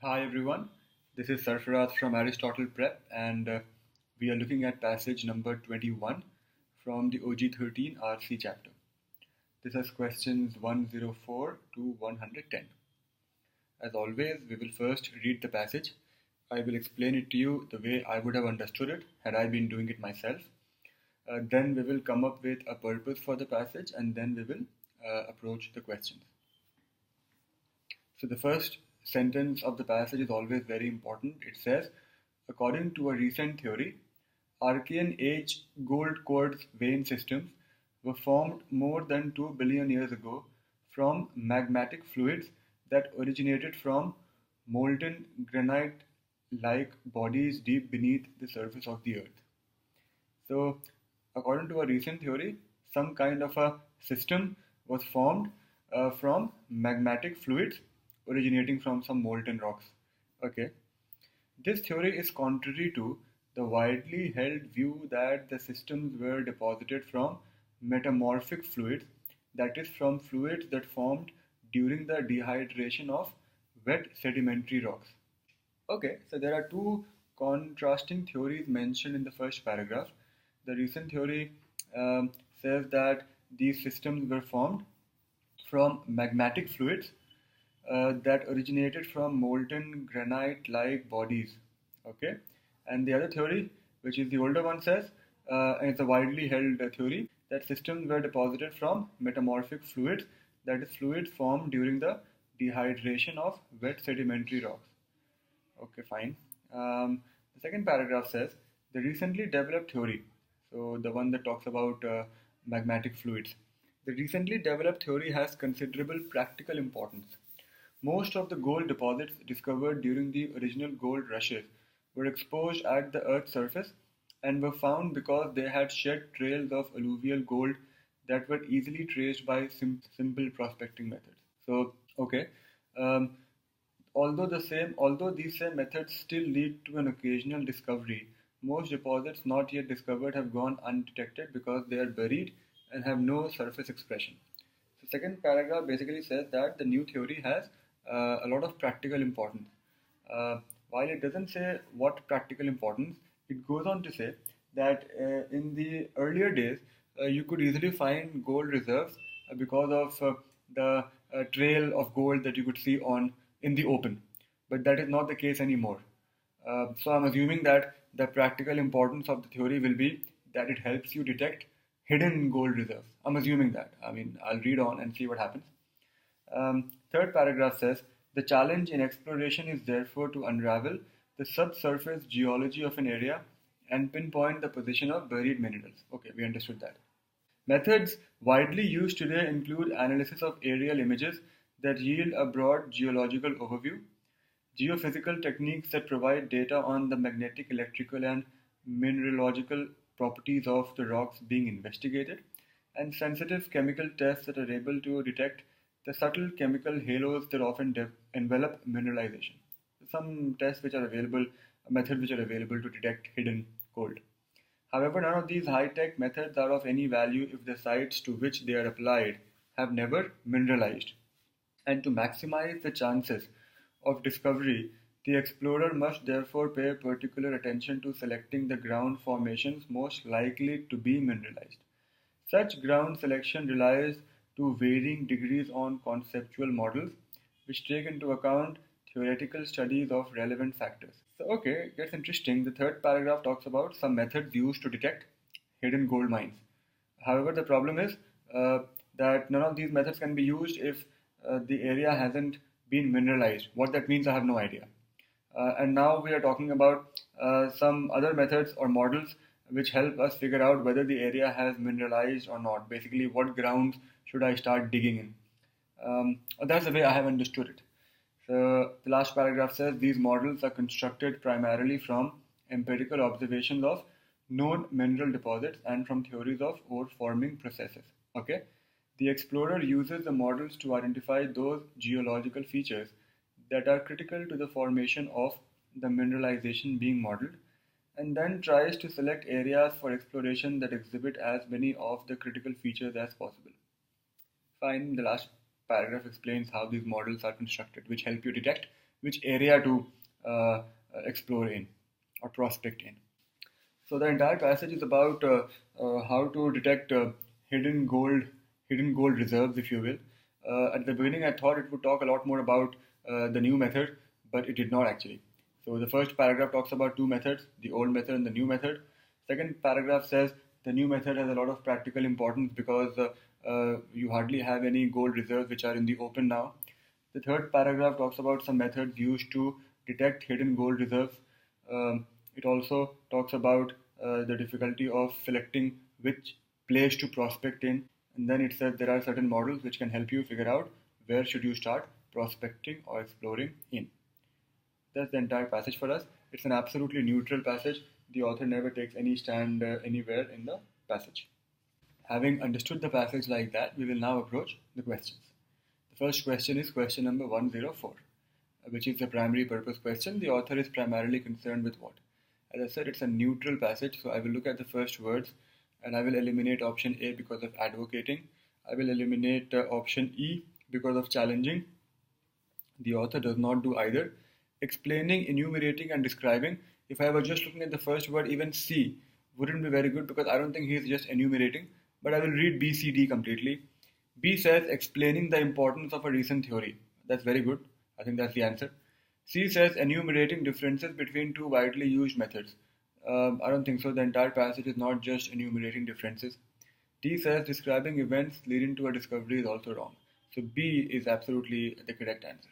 Hi everyone, this is Sarfraz from Aristotle Prep and we are looking at passage number 21 from the OG13 RC chapter. This is questions 104 to 110. As always, we will first read the passage. I will explain it to you the way I would have understood it had I been doing it myself. Then we will come up with a purpose for the passage and then we will approach the questions. So the first sentence of the passage is always very important. It says, according to a recent theory, Archean age gold quartz vein systems were formed more than 2 billion years ago from magmatic fluids that originated from molten granite-like bodies deep beneath the surface of the earth. So, according to a recent theory, some kind of a system was formed from magmatic fluids originating from some molten rocks. Okay. This theory is contrary to the widely held view that the systems were deposited from metamorphic fluids, that is, from fluids that formed during the dehydration of wet sedimentary rocks. Okay, so there are two contrasting theories mentioned in the first paragraph. The recent theory says that these systems were formed from magmatic fluids that originated from molten granite-like bodies. Okay, and the other theory, which is the older one, says, and it's a widely held theory, that systems were deposited from metamorphic fluids, that is, fluids formed during the dehydration of wet sedimentary rocks. Okay, fine. The second paragraph says the recently developed theory, so the one that talks about magmatic fluids. The recently developed theory has considerable practical importance. Most of the gold deposits discovered during the original gold rushes were exposed at the Earth's surface and were found because they had shed trails of alluvial gold that were easily traced by simple prospecting methods. So, okay. Um, Although these same methods still lead to an occasional discovery, most deposits not yet discovered have gone undetected because they are buried and have no surface expression. The second paragraph basically says that the new theory has a lot of practical importance. While it doesn't say what practical importance, it goes on to say that in the earlier days, you could easily find gold reserves because of the trail of gold that you could see on in the open. But that is not the case anymore. So I'm assuming that the practical importance of the theory will be that it helps you detect hidden gold reserves. I'm assuming that. I mean, I'll read on and see what happens. Third paragraph says, the challenge in exploration is therefore to unravel the subsurface geology of an area and pinpoint the position of buried minerals. Okay, we understood that. Methods widely used today include analysis of aerial images that yield a broad geological overview, geophysical techniques that provide data on the magnetic, electrical, and mineralogical properties of the rocks being investigated, and sensitive chemical tests that are able to detect the subtle chemical halos that often envelop mineralization. Some tests which are available, methods which are available to detect hidden gold. However, none of these high-tech methods are of any value if the sites to which they are applied have never mineralized. And to maximize the chances of discovery, the explorer must therefore pay particular attention to selecting the ground formations most likely to be mineralized. Such ground selection relies to varying degrees on conceptual models, which take into account theoretical studies of relevant factors. So, okay, it gets interesting. The third paragraph talks about some methods used to detect hidden gold mines. However, the problem is that none of these methods can be used if the area hasn't been mineralized. What that means, I have no idea. And now we are talking about some other methods or models which help us figure out whether the area has mineralized or not. Basically, what grounds should I start digging in? That's the way I have understood it. So the last paragraph says these models are constructed primarily from empirical observations of known mineral deposits and from theories of ore forming processes. Okay, the explorer uses the models to identify those geological features that are critical to the formation of the mineralization being modeled, and then tries to select areas for exploration that exhibit as many of the critical features as possible. Fine, the last paragraph explains how these models are constructed, which help you detect which area to explore in or prospect in. So the entire passage is about how to detect hidden gold reserves, if you will. At the beginning, I thought it would talk a lot more about the new method, but it did not actually. So the first paragraph talks about two methods, the old method and the new method. Second paragraph says the new method has a lot of practical importance because you hardly have any gold reserves which are in the open now. The third paragraph talks about some methods used to detect hidden gold reserves. It also talks about the difficulty of selecting which place to prospect in, and then it says there are certain models which can help you figure out where should you start prospecting or exploring in. That's the entire passage for us. It's an absolutely neutral passage. The author never takes any stand anywhere in the passage. Having understood the passage like that, we will now approach the questions. The first question is question number 104, which is the primary purpose question. The author is primarily concerned with what? As I said, it's a neutral passage, so I will look at the first words and I will eliminate option A because of advocating. I will eliminate option E because of challenging. The author does not do either. Explaining, enumerating, and describing. If I were just looking at the first word, even C wouldn't be very good because I don't think he is just enumerating, but I will read B, C, D completely. B says explaining the importance of a recent theory. That's very good. I think that's the answer. C says enumerating differences between two widely used methods. I don't think so. The entire passage is not just enumerating differences. D says describing events leading to a discovery is also wrong. So B is absolutely the correct answer.